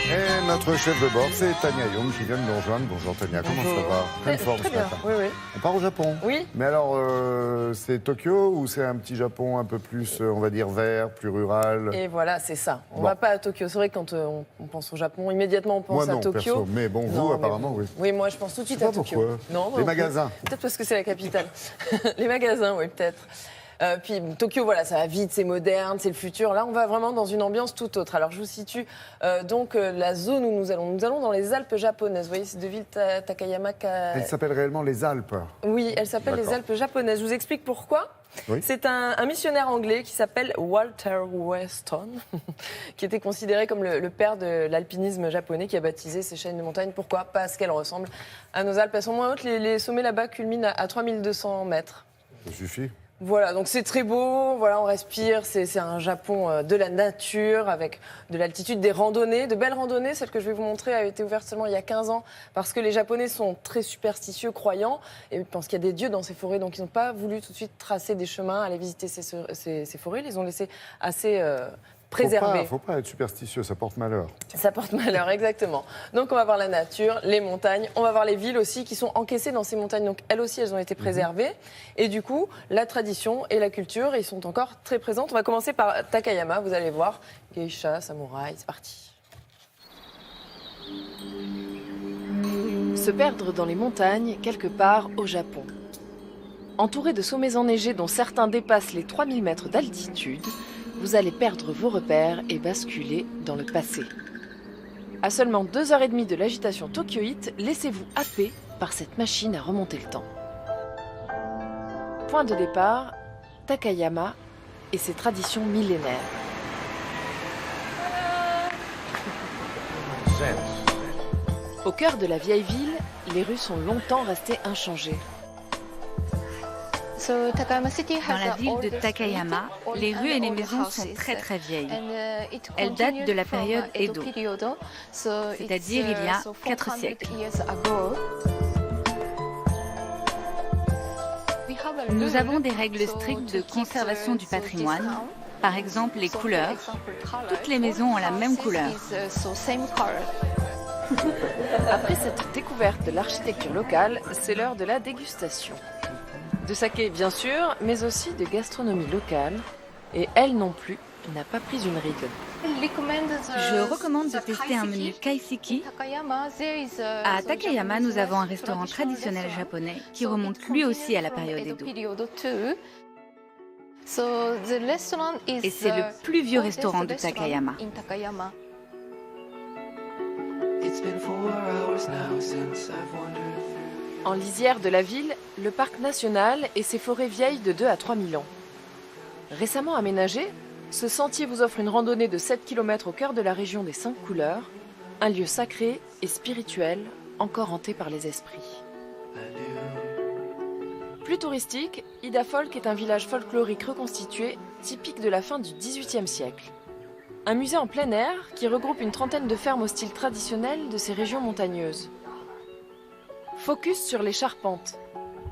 Et notre chef de bord, c'est Tania Young qui vient de nous rejoindre. Bonjour Tania, comment ça va? Pleine forme Très ce bien, matin. oui, oui. On part au Japon. Oui. Mais alors, c'est Tokyo ou c'est un petit Japon un peu plus, on va dire, vert, plus rural? Et voilà, c'est ça. On Bon. va pas à Tokyo. C'est vrai que quand on pense au Japon, immédiatement on pense Moi non, à Tokyo. perso. Mais bon, vous, Non, mais apparemment, vous- oui. Oui, moi je pense tout de Je sais suite à pas Tokyo. pourquoi. Non, Les magasins. Peut-être parce que c'est la capitale. Les magasins, oui, peut-être. Puis Tokyo, voilà, ça va vite, c'est moderne, c'est le futur. Là, on va vraiment dans une ambiance tout autre. Alors, je vous situe la zone où nous allons. Nous allons dans les Alpes japonaises. Vous voyez, c'est de ville Takayama. Elle s'appelle réellement les Alpes. Oui, elle s'appelle les D'accord. Alpes japonaises. Je vous explique pourquoi. Oui. C'est un missionnaire anglais qui s'appelle Walter Weston, qui était considéré comme le père de l'alpinisme japonais, qui a baptisé ces chaînes de montagnes. Pourquoi? Parce qu'elles ressemblent à nos Alpes. Elles sont moins hautes. Les sommets là-bas culminent à 3200 mètres. Ça suffit. Voilà, donc c'est très beau, voilà, on respire, c'est un Japon de la nature, avec de l'altitude, des randonnées, de belles randonnées. Celle que je vais vous montrer a été ouverte seulement il y a 15 ans, parce que les Japonais sont très superstitieux, croyants, et pensent qu'il y a des dieux dans ces forêts, donc ils n'ont pas voulu tout de suite tracer des chemins, aller visiter ces forêts, ils les ont laissés assez préservés. Faut pas être superstitieux, ça porte malheur. Ça porte malheur, exactement. Donc on va voir la nature, les montagnes, on va voir les villes aussi qui sont encaissées dans ces montagnes. Donc elles aussi, elles ont été préservées. Et du coup, la tradition et la culture, ils sont encore très présentes. On va commencer par Takayama, vous allez voir. Geisha, samouraï, c'est parti. Se perdre dans les montagnes, quelque part au Japon. Entouré de sommets enneigés dont certains dépassent les 3000 mètres d'altitude, vous allez perdre vos repères et basculer dans le passé. À seulement 2h30 de l'agitation tokyoïte, laissez-vous happer par cette machine à remonter le temps. Point de départ, Takayama et ses traditions millénaires. Au cœur de la vieille ville, les rues sont longtemps restées inchangées. Dans la ville de Takayama, les rues et les maisons sont très vieilles. Elles datent de la période Edo, c'est-à-dire il y a 4 siècles. Nous avons des règles strictes de conservation du patrimoine, par exemple les couleurs. Toutes les maisons ont la même couleur. Après cette découverte de l'architecture locale, c'est l'heure de la dégustation. De saké, bien sûr, mais aussi de gastronomie locale. Et elle non plus n'a pas pris une ride. Je recommande de tester un menu kaiseki. À Takayama, nous avons un restaurant traditionnel japonais qui remonte lui aussi à la période Edo. Et c'est le plus vieux restaurant de Takayama. En lisière de la ville, le parc national et ses forêts vieilles de 2 à 3 000 ans. Récemment aménagé, ce sentier vous offre une randonnée de 7 km au cœur de la région des 5 couleurs, un lieu sacré et spirituel encore hanté par les esprits. Plus touristique, Ida Folk est un village folklorique reconstitué, typique de la fin du XVIIIe siècle. Un musée en plein air qui regroupe une trentaine de fermes au style traditionnel de ces régions montagneuses. Focus sur les charpentes.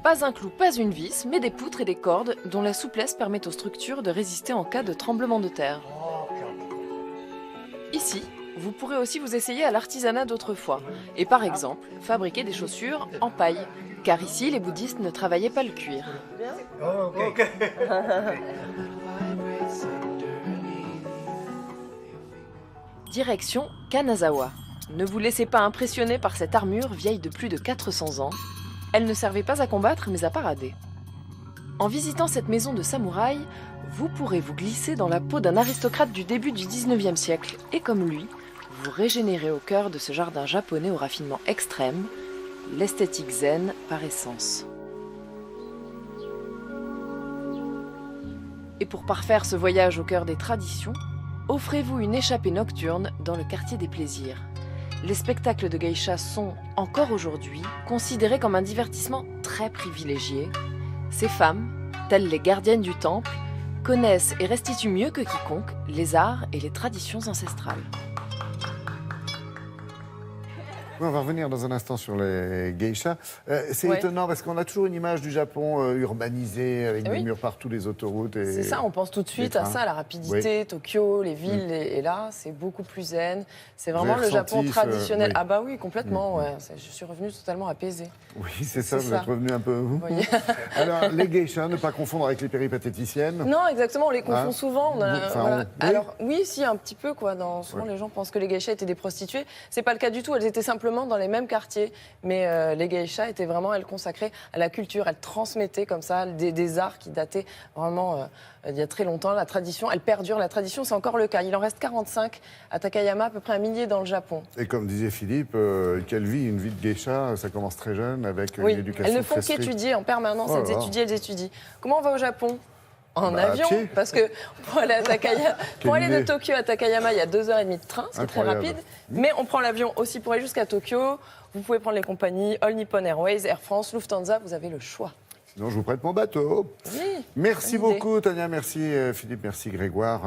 Pas un clou, pas une vis, mais des poutres et des cordes dont la souplesse permet aux structures de résister en cas de tremblement de terre. Ici, vous pourrez aussi vous essayer à l'artisanat d'autrefois et par exemple fabriquer des chaussures en paille, car ici les bouddhistes ne travaillaient pas le cuir. Direction Kanazawa. Ne vous laissez pas impressionner par cette armure vieille de plus de 400 ans. Elle ne servait pas à combattre mais à parader. En visitant cette maison de samouraï, vous pourrez vous glisser dans la peau d'un aristocrate du début du 19e siècle et comme lui, vous régénérez au cœur de ce jardin japonais au raffinement extrême, l'esthétique zen par essence. Et pour parfaire ce voyage au cœur des traditions, offrez-vous une échappée nocturne dans le quartier des plaisirs. Les spectacles de geisha sont, encore aujourd'hui, considérés comme un divertissement très privilégié. Ces femmes, telles les gardiennes du temple, connaissent et restituent mieux que quiconque les arts et les traditions ancestrales. Oui, on va revenir dans un instant sur les geishas. C'est Ouais. étonnant parce qu'on a toujours une image du Japon urbanisé, avec Oui. des murs partout, des autoroutes. C'est ça, on pense tout de suite les à trains. ça, à la rapidité, Tokyo, les villes, et là, c'est beaucoup plus zen. C'est vraiment avez le Japon ressenti ce- traditionnel. oui. Ah bah oui, complètement, ouais. Je suis revenue totalement apaisée. Oui, c'est ça, C'est vous ça. êtes revenu un peu. Vous voyez. Alors, les geishas, ne pas confondre avec les péripatéticiennes. Non, exactement, on les confond Hein souvent. Enfin, Voilà. oui. Alors, oui, si, un petit peu, quoi. Souvent, Ouais. les gens pensent que les geishas étaient des prostituées. C'est pas le cas du tout. Elles étaient simplement dans les mêmes quartiers. Mais les geishas étaient vraiment, elles, consacrées à la culture. Elles transmettaient comme ça des arts qui dataient vraiment il y a très longtemps. La tradition, elle perdure. La tradition, c'est encore le cas. Il en reste 45 à Takayama, à peu près 1 millier dans le Japon. Et comme disait Philippe, quelle vie, une vie de geisha, ça commence très jeune avec Oui, une éducation elles ne font très stricte. qu'étudier en permanence. Oh là là. Elles étudient. Comment on va au Japon? En Bah, à avion, pied. parce que pour aller, pour aller de idée. Tokyo à Takayama, il y a 2h30 de train, c'est très Incroyable. rapide. Mais on prend l'avion aussi pour aller jusqu'à Tokyo. Vous pouvez prendre les compagnies All Nippon Airways, Air France, Lufthansa, vous avez le choix. Sinon, je vous prête mon bateau. Oui, Merci bonne idée. beaucoup, Tania. Merci, Philippe. Merci, Grégoire.